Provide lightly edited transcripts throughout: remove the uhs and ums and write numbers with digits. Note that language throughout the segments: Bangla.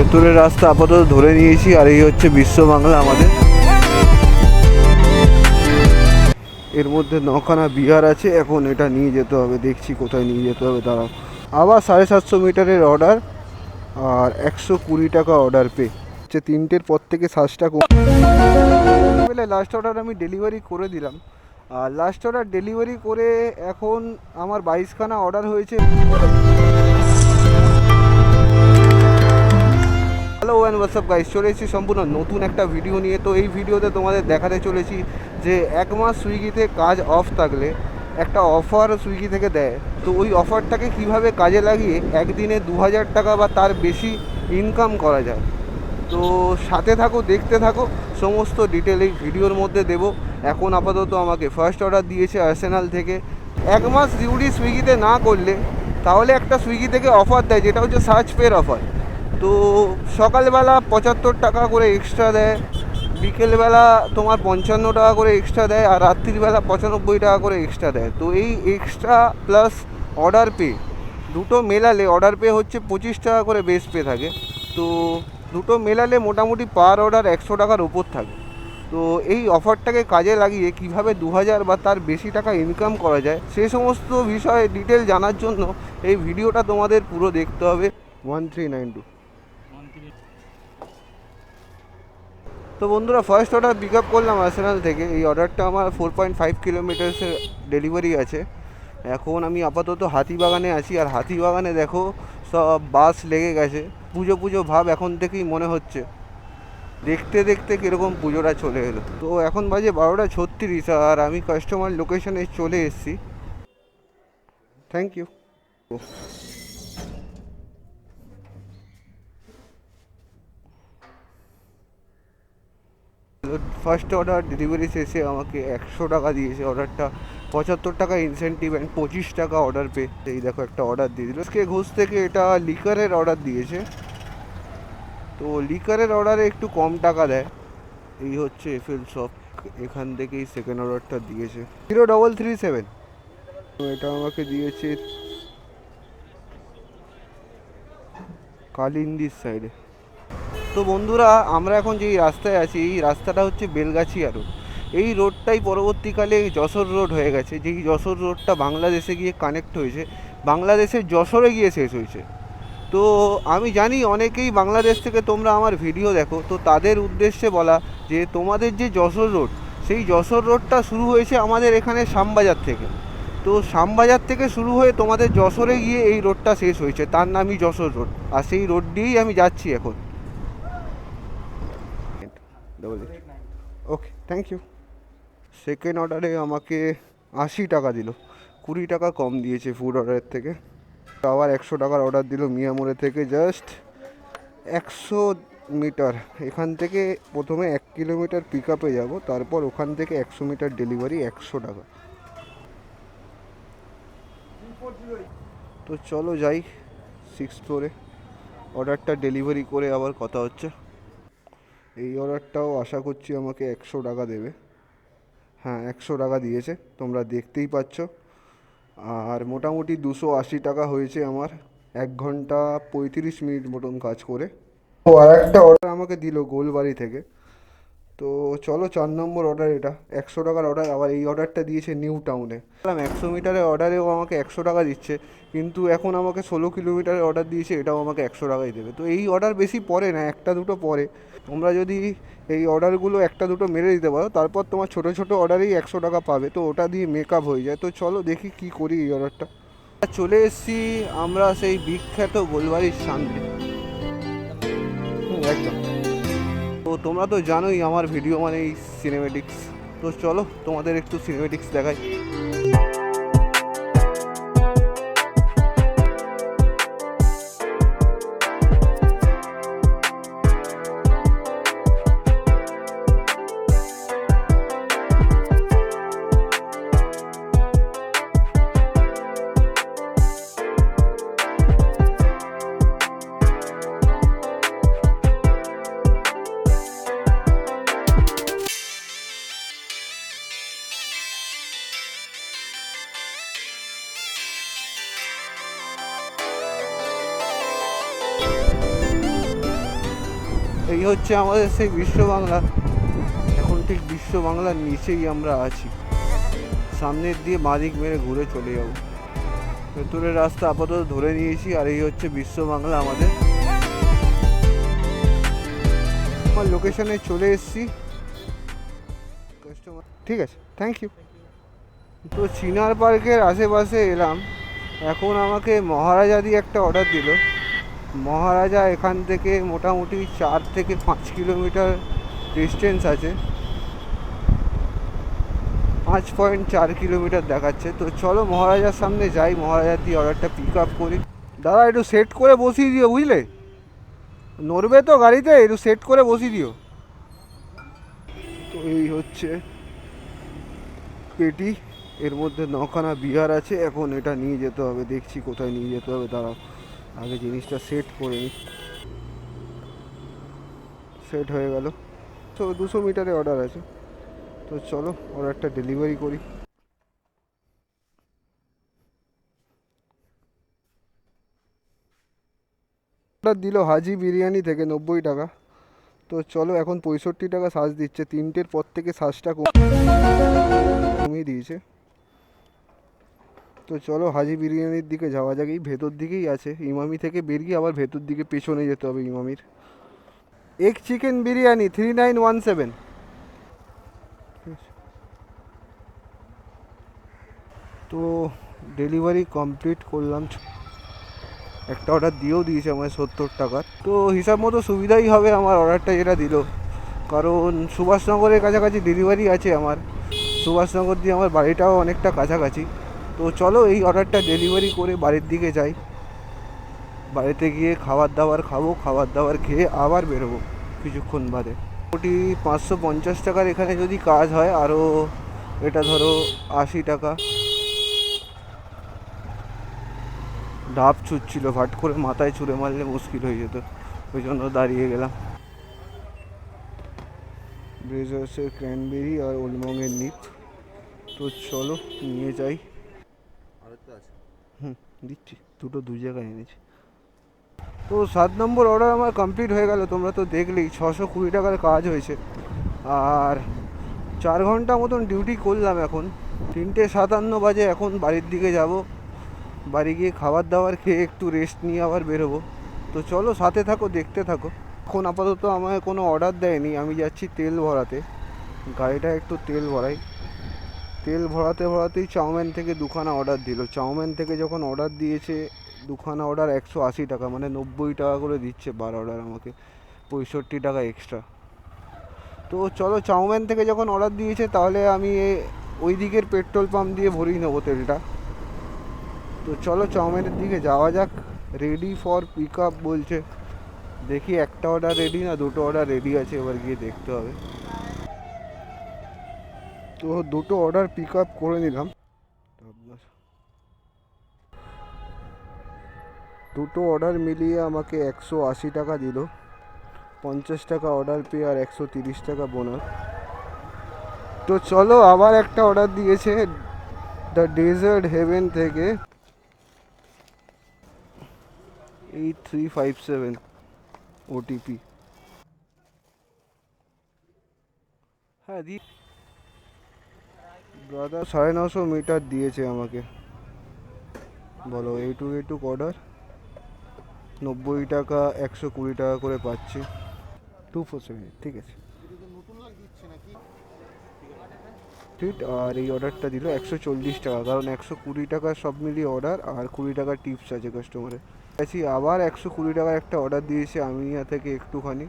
ভেতরের রাস্তা আপাতত ধরে নিয়েছি, আর এই হচ্ছে বিশ্ব বাংলা আমাদের। এর মধ্যে 9খানা বিহার আছে, এখন এটা নিয়ে যেতে হবে, দেখছি কোথায় নিয়ে যেতে হবে তারা। আবার 750 মিটারের অর্ডার আর 120 টাকা অর্ডার পে হচ্ছে। 3টের পর থেকে শ্বাসটা বলে লাস্ট অর্ডার আমি ডেলিভারি করে দিলাম। আর লাস্ট অর্ডার ডেলিভারি করে এখন আমার 22খানা অর্ডার হয়েছে। হ্যালো অ্যান্ড হোয়াটসঅ্যাপ গাইস, চলে এসেছি সম্পূর্ণ নতুন একটা ভিডিও নিয়ে। তো এই ভিডিওতে তোমাদের দেখাতে চলেছি যে 1 মাস সুইগিতে কাজ অফ থাকলে একটা অফার সুইগি থেকে দেয়। তো ওই অফারটাকে কিভাবে কাজে লাগিয়ে একদিনে 2000 টাকা বা তার বেশি ইনকাম করা যায়। তো সাথে থাকো, দেখতে থাকো, সমস্ত ডিটেল এই ভিডিওর মধ্যে দেবো। এখন আপাতত আমাকে ফার্স্ট অর্ডার দিয়েছে আর্সেনাল থেকে। 1 মাস ডিউটি সুইগিতে না করলে তাহলে একটা সুইগি থেকে অফার দেয়, যেটা হচ্ছে সার্চ পের অফার। তো সকালবেলা 75 টাকা করে এক্সট্রা দেয়, বিকেলবেলা তোমার 55 টাকা করে এক্সট্রা দেয়, আর রাত্রিবেলা 95 টাকা করে এক্সট্রা দেয়। তো এই এক্সট্রা প্লাস অর্ডার পে দুটো মেলালে অর্ডার পে হচ্ছে 25 টাকা করে বেস পে থাকে। তো দুটো মেলালে মোটামুটি পার অর্ডার 100 টাকার ওপর থাকে। তো এই অফারটাকে কাজে লাগিয়ে কিভাবে 2000 বা তার বেশি টাকা ইনকাম করা যায় সে সমস্ত বিষয়ে ডিটেল জানার জন্য এই ভিডিওটা তোমাদের পুরো দেখতে হবে। 1392। তো বন্ধুরা, ফার্স্ট অর্ডার পিক আপ করলাম আর্সেনাল থেকে। এই অর্ডারটা আমার 4.5 কিলোমিটার্সের ডেলিভারি আছে। এখন আমি আপাতত হাতিবাগানে আছি, আর হাতিবাগানে দেখো সব বাস লেগে গেছে। পুজো পুজো ভাব এখন থেকেই মনে হচ্ছে। দেখতে দেখতে কীরকম পুজোটা চলে এলো। তো এখন বাজে 12:36, আর আমি কাস্টমার লোকেশনে চলে এসেছি। Thank you. First order delivery শেষে আমাকে 100 টাকা দিয়েছে। অর্ডারটা 75 টাকা ইনসেন্টিভ অ্যান্ড 25 টাকা অর্ডার পে। এই দেখো একটা অর্ডার দিয়ে দিল। আজকে ঘোষ থেকে এটা লিকারের অর্ডার দিয়েছে। তো লিকারের অর্ডারে একটু কম টাকা দেয়। এই হচ্ছে এফএল শপ, এখান থেকেই সেকেন্ড অর্ডারটা দিয়েছে 0337। তো এটা আমাকে দিয়েছে কালিন্দির সাইডে। তো বন্ধুরা, আমরা এখন যেই রাস্তায় আছি এই রাস্তাটা হচ্ছে বেলগাছিয়া রোড। এই রোডটাই পরবর্তীকালে যশোর রোড হয়ে গেছে, যেই যশোর রোডটা বাংলাদেশে গিয়ে কানেক্ট হয়েছে, বাংলাদেশের যশোরে গিয়ে শেষ হয়েছে। তো আমি জানি অনেকেই বাংলাদেশ থেকে তোমরা আমার ভিডিও দেখো, তো তাদের উদ্দেশ্যে বলা যে তোমাদের যে যশোর রোড, সেই যশোর রোডটা শুরু হয়েছে আমাদের এখানে শ্যামবাজার থেকে। তো শ্যামবাজার থেকে শুরু হয়ে তোমাদের যশোরে গিয়ে এই রোডটা শেষ হয়েছে, তার নামই যশোর রোড। আর সেই রোড দিয়েই আমি যাচ্ছি এখন। ওকে, থ্যাংক ইউ। সেকেন্ড অর্ডারে আমাকে 80 টাকা দিল, 20 টাকা কম দিয়েছে ফুড অর্ডারের থেকে। আবার 100 টাকার অর্ডার দিল মিয়ামোড়ে থেকে, জাস্ট 100 মিটার। এখান থেকে প্রথমে 1 কিলোমিটার পিক আপে যাবো, তারপর ওখান থেকে 100 মিটার ডেলিভারি, 100 টাকা। তো চলো যাই 6 ফ্লোরে, অর্ডারটা ডেলিভারি করে আবার কথা হচ্ছে। এই অর্ডারটাও আশা করছি আমাকে 100 টাকা দেবে। হ্যাঁ, 100 টাকা দিয়েছে, তোমরা দেখতেই পাচ্ছ। আর মোটামুটি 280 টাকা হয়েছে আমার 1 ঘন্টা 35 মিনিট মতন কাজ করে। ও আর একটা অর্ডার আমাকে দিল গোলবাড়ি থেকে। তো চলো 4 নম্বর অর্ডার, এটা 100 টাকার অর্ডার। আবার এই অর্ডারটা দিয়েছে নিউ টাউনে। 100 মিটারের অর্ডারেও আমাকে 100 টাকা দিচ্ছে, কিন্তু এখন আমাকে 16 কিলোমিটারের অর্ডার দিয়েছে, এটাও আমাকে 100 টাকাই দেবে। তো এই অর্ডার বেশি পড়ে না, একটা দুটো পড়ে। তোমরা যদি এই অর্ডারগুলো একটা দুটো মেরে দিতে পারো, তারপর তোমার ছোটো ছোটো অর্ডারেই 100 টাকা পাবে। তো ওটা দিয়ে মেকআপ হয়ে যায়। তো চলো দেখি কি করি এই অর্ডারটা। চলে এসেছি আমরা সেই বিখ্যাত গোলবাড়ির সামনে। একদম। তো তোমরা তো জানোই আমার ভিডিও মানে এই সিনেমেটিক্স। তো চলো তোমাদের একটু সিনেমেটিক্স দেখাই। এই হচ্ছে আমাদের সেই বিশ্ব বাংলা। এখন ঠিক বিশ্ব বাংলার নিচেই আমরা আছি। সামনের দিয়ে বাঁদিক মেরে ঘুরে চলে যাব। ভেতরের রাস্তা আপাতত ধরে নিয়েছি। আর এই হচ্ছে বিশ্ব বাংলা আমাদের। আমার লোকেশনে চলে এসেছি। কাস্টমার ঠিক আছে, থ্যাংক ইউ। তো চিনার পার্কের আশেপাশে এলাম। এখন আমাকে মহারাজা দিয়ে একটা অর্ডার দিল। মহারাজা এখান থেকে মোটামুটি 4 থেকে 5 কিলোমিটার ডিস্টেন্স আছে। 5.4 কিলোমিটার দেখাচ্ছে। তো চলো মহারাজার সামনে যাই, মহারাজার দিয়ে অর্ডারটা পিক আপ করি। দাদা একটু সেট করে বসিয়ে দিও, বুঝলে? নড়বে তো গাড়িতে, একটু সেট করে বসিয়ে দিও। তো এই হচ্ছে পেটি, এর মধ্যে 9খানা বিয়ার আছে। এখন এটা নিয়ে যেতে হবে, দেখছি কোথায় নিয়ে যেতে হবে। দাঁড়াও, আগে জিনিসটা সেট করে নিই। সেট হয়ে গেল। তো 200 মিটারে অর্ডার আছে। তো চলো অর্ডারটা ডেলিভারি করি। অর্ডার দিল হাজি বিরিয়ানি থেকে 90 টাকা। তো চলো, এখন 65 টাকা সাজ দিচ্ছে। 3টের পর থেকে সাজটা কমিয়ে দিয়েছে। তো চলো হাজি বিরিয়ানির দিকে যাওয়া যাক। এই ভেতর দিকেই আছে। ইমামি থেকে বেরিয়ে আবার ভেতর দিকে পেছনে যেতে হবে ইমামির। Egg chicken biryani 3917। তো ডেলিভারি কমপ্লিট করলাম। একটা অর্ডার দিয়েও দিয়েছে আমায় 70 টাকার। তো হিসাব মতো সুবিধাই হবে আমার অর্ডারটা যেটা দিল, কারণ সুভাষনগরের কাছাকাছি ডেলিভারি আছে আমার। সুভাষনগর দিয়ে আমার বাড়িটাও অনেকটা কাছাকাছি। তো চলো এই অর্ডারটা ডেলিভারি করে বাড়ির দিকে যাই। বাড়িতে গিয়ে খাবার দাবার খাবো, খাবার দাবার খেয়ে আবার বেরোবো কিছুক্ষণ বাদে। মোটামুটি 550 টাকার এখানে যদি কাজ হয়, আরও এটা ধরো 80 টাকা। ডাব ছুটছিল, ভাট করে মাথায় ছুঁড়ে মারলে মুশকিল হয়ে যেত, ওই জন্য দাঁড়িয়ে গেলাম। ব্রেজার্সের ক্র্যানবেরি আর ওলমংয়ের নিপ। তো চলো নিয়ে যাই। দিচ্ছি, দুটো দু জায়গায় এনেছি। তো 7 নম্বর অর্ডার আমার কমপ্লিট হয়ে গেল। তোমরা তো দেখলেই 620 টাকার কাজ হয়েছে। আর 4 ঘন্টা মতন ডিউটি করলাম। এখন 3:57 বাজে। এখন বাড়ির দিকে যাব। বাড়ি গিয়ে খাবার দাবার খেয়ে একটু রেস্ট নিয়ে আবার বেরোবো। তো চলো সাথে থাকো, দেখতে থাকো। এখন আপাতত আমায় কোনো অর্ডার দেয়নি, আমি যাচ্ছি তেল ভরাতে। গাড়িটা একটু তেল ভরাই। তেল ভরাতে ভরাতেই চাউমিন থেকে 2খানা অর্ডার দিল। চাউমিন থেকে যখন অর্ডার দিয়েছে 2খানা অর্ডার 180 টাকা, মানে 90 টাকা করে দিচ্ছে 12 অর্ডার আমাকে, 65 টাকা এক্সট্রা। তো চলো চাউমিন থেকে যখন অর্ডার দিয়েছে, তাহলে আমি ওই দিকের পেট্রোল পাম্প দিয়ে ভরিয়ে নেবো তেলটা। তো চলো চাউমিনের দিকে যাওয়া যাক। রেডি ফর পিক আপ বলছে। দেখি একটা অর্ডার রেডি না 2টো অর্ডার রেডি আছে, এবার গিয়ে দেখতে হবে। তো 2টো অর্ডার পিক আপ করে নিলাম। 2টো অর্ডার মিলিয়ে আমাকে 180 টাকা দিল। 50 টাকা অর্ডার পে আর 130 টাকা বোনাস। তো চলো আবার একটা অর্ডার দিয়েছে দ্য ডেজার্ট হেভেন থেকে 8357 ওটিপি। হ্যাঁ দাদা 950 মিটার দিয়েছে আমাকে। বলো এইটুক অর্ডার 90 টাকা, 120 টাকা করে পাচ্ছি। 247, ঠিক আছে। ঠিক। আর এই অর্ডারটা দিল 140 টাকা, কারণ 120 টাকা সব মিলিয়ে অর্ডার, আর 20 টাকা টিপস আছে কাস্টমারের। আছি আবার 120 টাকার একটা অর্ডার দিয়েছে আমিনিয়া থেকে একটুখানি।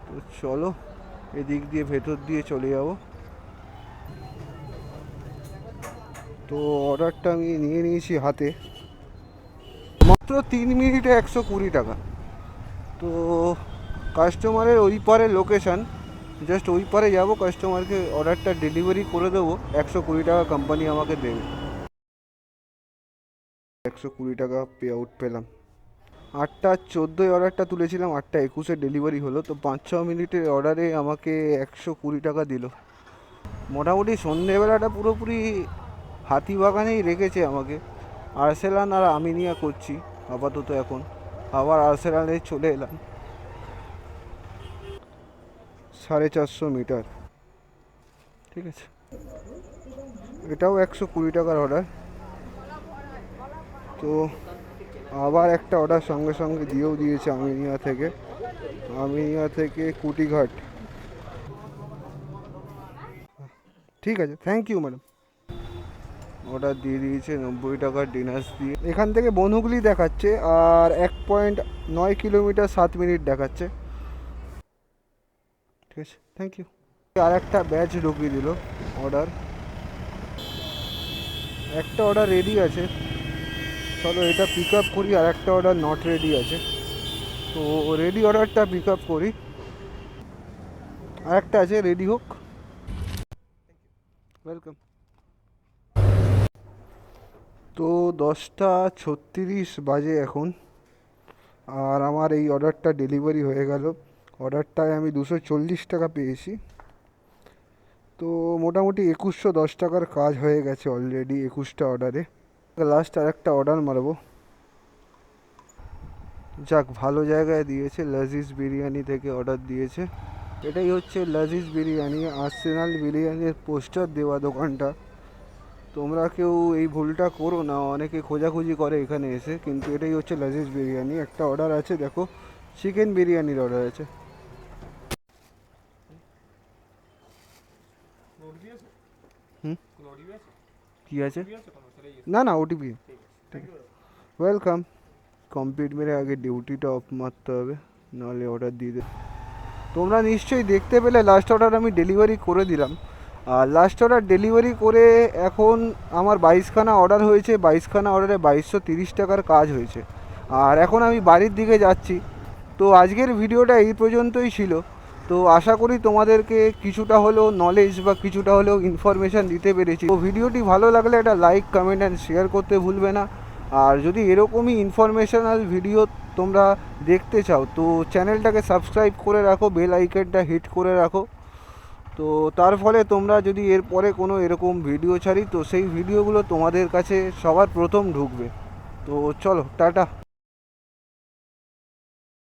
তো চলো এদিক দিয়ে ভেতর দিয়ে চলে যাব। তো অর্ডারটা আমি নিয়ে নিয়েছি হাতে। মাত্র 3 মিনিটে 120 টাকা। তো কাস্টমারের ওই পারে লোকেশান, জাস্ট ওই পারে যাবো, কাস্টমারকে অর্ডারটা ডেলিভারি করে দেবো। 120 টাকা কোম্পানি আমাকে দেবে। 120 টাকা পে আউট পেলাম। 8:14 অর্ডারটা তুলেছিলাম, 8:21 ডেলিভারি হলো। তো 5-6 মিনিটের অর্ডারে আমাকে 120 টাকা দিল। মোটামুটি সন্ধেবেলাটা পুরোপুরি হাতিবাগানেই রেখেছে আমাকে। আর্সেলান আর আমিনিয়া করছি আপাতত। এখন আবার আর্সেলানে চলে এলাম। 450 মিটার, ঠিক আছে। এটাও 120 টাকার অর্ডার। তো আবার একটা অর্ডার সঙ্গে সঙ্গে দিয়েও দিয়েছে আমিনিয়া থেকে কুটিঘাট। ঠিক আছে, থ্যাংক ইউ ম্যাডাম। অর্ডার দিয়ে দিয়েছে 90 টাকার ডিনার্স দিয়ে। এখান থেকে বনহুগলি দেখাচ্ছে আর 1.9 কিলোমিটার 7 মিনিট দেখাচ্ছে। ঠিক আছে, থ্যাংক ইউ। আর একটা ব্যাচ ঢুকিয়ে দিল অর্ডার। একটা অর্ডার রেডি আছে, চলো এটা পিক আপ করি। আর একটা অর্ডার নট রেডি আছে, তো রেডি অর্ডারটা পিক আপ করি। আর একটা আছে, রেডি হোক। ওয়েলকাম। তো 10:36 বাজে এখন, আর আমার এই অর্ডারটা ডেলিভারি হয়ে গেল। অর্ডারটায় আমি 240 টাকা পেয়েছি। তো মোটামুটি 2110 টাকার কাজ হয়ে গেছে অলরেডি 21টা অর্ডারে। লাস্ট আর একটা অর্ডার মারবো। যাক, ভালো জায়গায় দিয়েছে, লাজিজ বিরিয়ানি থেকে অর্ডার দিয়েছে। এটাই হচ্ছে লাজিজ বিরিয়ানি, আর্সেনাল বিরিয়ানির পোস্টার দেওয়া দোকানটা। তোমরা কেউ এই ভুলটা করো না, অনেকে খোঁজাখুঁজি করে এখানে এসে, কিন্তু এটাই হচ্ছে লাজিজ বিরিয়ানি। একটা অর্ডার আছে, দেখো চিকেন বিরিয়ানির অর্ডার আছে। হুম, কী আছে? না না, ওটিপি। ঠিক আছে, ওয়েলকাম। কমপ্লিট মেরে আগে ডিউটিটা অফ মারতে হবে, নাহলে অর্ডার দিয়ে দেবে। তোমরা নিশ্চয়ই দেখতে পেলে লাস্ট অর্ডার আমি ডেলিভারি করে দিলাম। আর লাস্ট অর্ডার ডেলিভারি করে এখন আমার 22খানা অর্ডার হয়েছে। 22খানা অর্ডারে 2230 টাকার কাজ হয়েছে। আর এখন আমি বাড়ির দিকে যাচ্ছি। তো আজকের ভিডিওটা এই পর্যন্তই ছিল। তো আশা করি তোমাদেরকে কিছুটা হলেও নলেজ বা কিছুটা হলেও ইনফরমেশান দিতে পেরেছি। তো ভিডিওটি ভালো লাগলে একটা লাইক, কমেন্ট অ্যান্ড শেয়ার করতে ভুলবে না। আর যদি এরকমই ইনফরমেশনাল ভিডিও তোমরা দেখতে চাও তো চ্যানেলটাকে সাবস্ক্রাইব করে রাখো, বেল আইকনটা হিট করে রাখো। তো তার ফলে তোমরা যদি এরপরে কোনো এরকম ভিডিও ছাড়ি তো সেই ভিডিওগুলো তোমাদের কাছে সবার প্রথম ঢুকবে। তো চলো, টাটা।